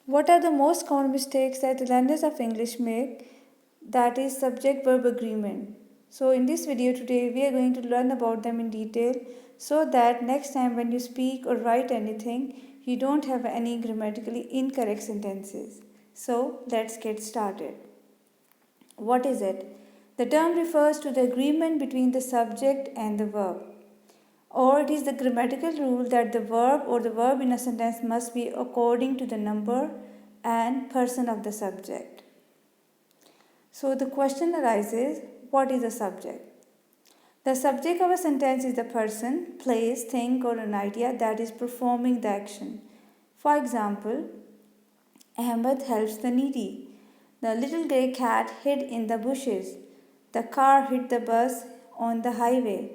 What are the most common mistakes that the learners of English make? That is subject-verb agreement. So in this video today, we are going to learn about them in detail so that next time when you speak or write anything, you don't have any grammatically incorrect sentences. So let's get started. What is it? The term refers to the agreement between the subject and the verb, or it is the grammatical rule that the verb or the verb in a sentence must be according to the number and person of the subject. So the question arises, what is a subject? The subject of a sentence is the person, place, thing, or an idea that is performing the action. For example, Ahmed helps the needy. The little grey cat hid in the bushes. The car hit the bus on the highway.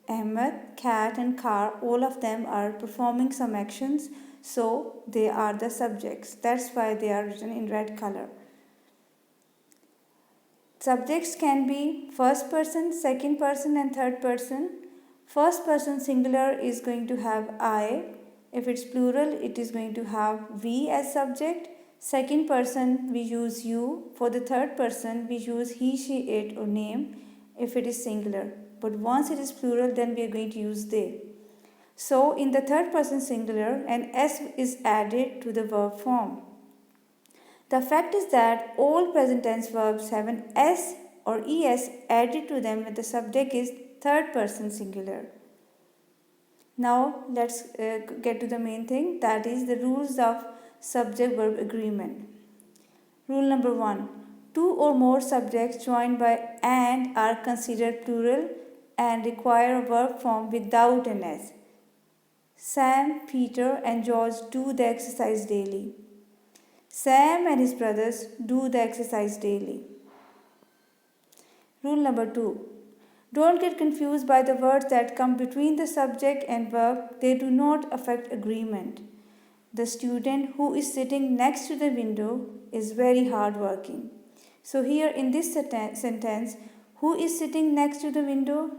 Ahmed, cat, and car, all of them are performing some actions, so they are the subjects. That's why they are written in red color. Subjects can be first person, second person, and third person. First person singular is going to have I. If it's plural, it is going to have we as subject. Second person, we use you. For the third person, we use he, she, it, or name if it is singular. But once it is plural, then we are going to use they. So in the third person singular, an S is added to the verb form. The fact is that all present tense verbs have an S or ES added to them when the subject is third person singular. Now let's get to the main thing, that is the rules of subject-verb agreement. Rule number 1. Two or more subjects joined by and are considered plural and require a verb form without an S. Sam, Peter, and George do the exercise daily. Sam and his brothers do the exercise daily. Rule number 2. Don't get confused by the words that come between the subject and verb. They do not affect agreement. The student who is sitting next to the window is very hardworking. So here in this sentence, who is sitting next to the window?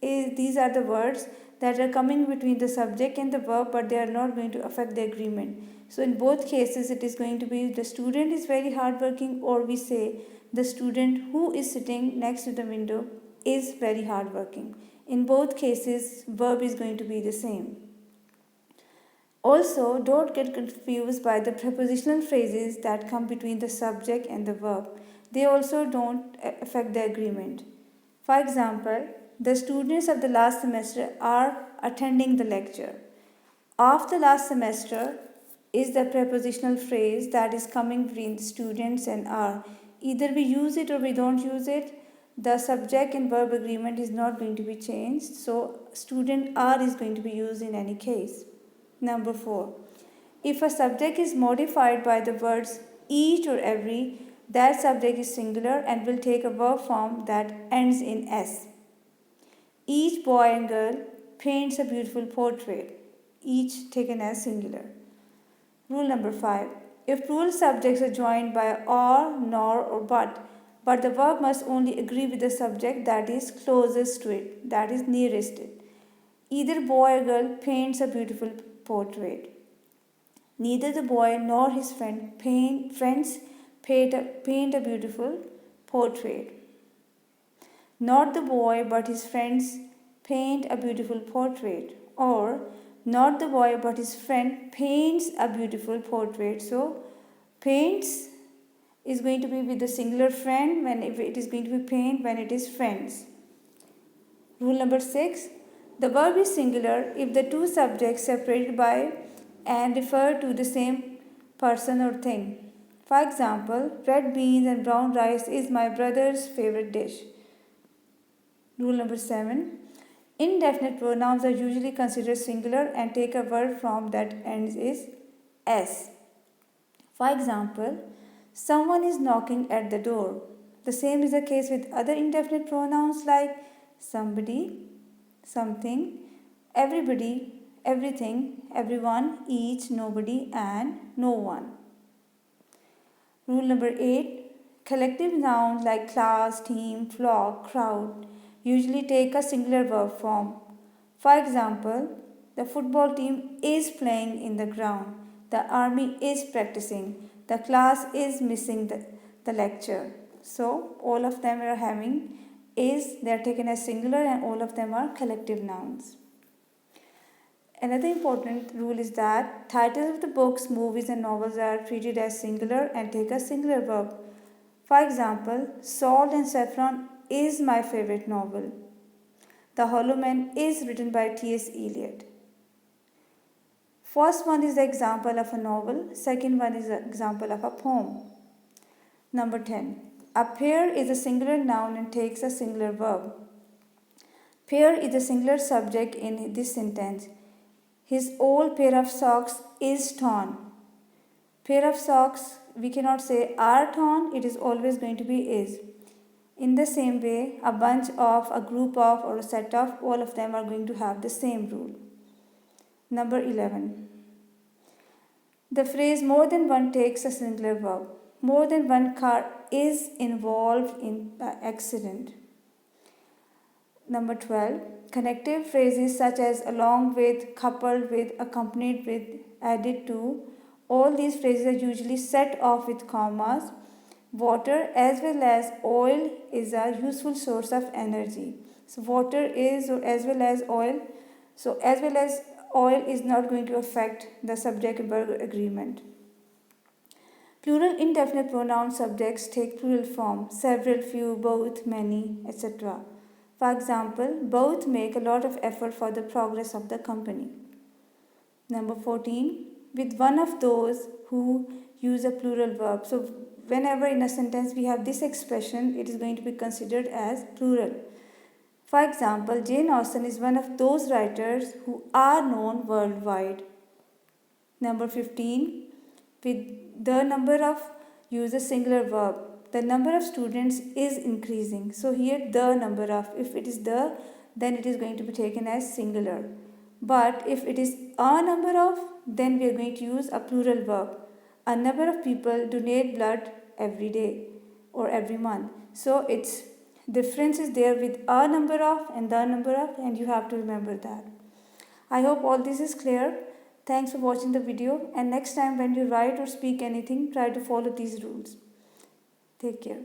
These are the words that are coming between the subject and the verb, but they are not going to affect the agreement. So in both cases, it is going to be the student is very hardworking, or we say the student who is sitting next to the window is very hardworking. In both cases, verb is going to be the same. Also, don't get confused by the prepositional phrases that come between the subject and the verb. They also don't affect the agreement. For example, the students of the last semester are attending the lecture. Of the last semester is the prepositional phrase that is coming between the students and are. Either we use it or we don't use it. The subject and verb agreement is not going to be changed. So, student are is going to be used in any case. Number 4. If a subject is modified by the words each or every, that subject is singular and will take a verb form that ends in S. Each boy and girl paints a beautiful portrait, each taken as singular. Rule number 5. If plural subjects are joined by or, nor, or but the verb must only agree with the subject that is closest to it, that is nearest it. Either boy or girl paints a beautiful portrait. Neither the boy nor his friends paint a beautiful portrait. Not the boy but his friends paint a beautiful portrait. Or not the boy but his friend paints a beautiful portrait. So paints is going to be with the singular friend when it is going to be paint when it is friends. Rule number 6. The verb is singular if the two subjects separated by and refer to the same person or thing. For example, red beans and brown rice is my brother's favorite dish. Rule number 7. Indefinite pronouns are usually considered singular and take a verb form that ends is S. For example, someone is knocking at the door. The same is the case with other indefinite pronouns like somebody, something, everybody, everything, everyone, each, nobody, and no one. Rule number 8. Collective nouns like class, team, flock, crowd usually take a singular verb form. For example, the football team is playing in the ground. The army is practicing. The class is missing the lecture. So all of them are having is, they are taken as singular, and all of them are collective nouns. Another important rule is that titles of the books, movies, and novels are treated as singular and take a singular verb. For example, Salt and Saffron is my favorite novel. The Hollow Man is written by T.S. Eliot. First one is the example of a novel, second one is the example of a poem. Number 10. A pair is a singular noun and takes a singular verb. Pair is the singular subject in this sentence. His old pair of socks is torn. Pair of socks, we cannot say are torn, it is always going to be is. In the same way, a bunch of, a group of, or a set of, all of them are going to have the same rule. Number 11. The phrase more than one takes a singular verb. More than one car is involved in the accident. Number 12. Connective phrases such as along with, coupled with, accompanied with, added to, all these phrases are usually set off with commas. Water as well as oil is a useful source of energy. So water is, or as well as oil. So as well as oil is not going to affect the subject verb agreement. Plural indefinite pronoun subjects take plural form: several, few, both, many, etc. For example, both make a lot of effort for the progress of the company. Number 14. With one of those who use a plural verb. So whenever in a sentence we have this expression, it is going to be considered as plural. For example, Jane Austen is one of those writers who are known worldwide. Number 15. With the number of, use a singular verb. The number of students is increasing. So here the number of, if it is the, then it is going to be taken as singular. But if it is a number of, then we are going to use a plural verb. A number of people donate blood every day or every month. So its difference is there with a number of and the number of, and you have to remember that. I hope all this is clear. Thanks for watching the video, and next time when you write or speak anything, try to follow these rules. Take care.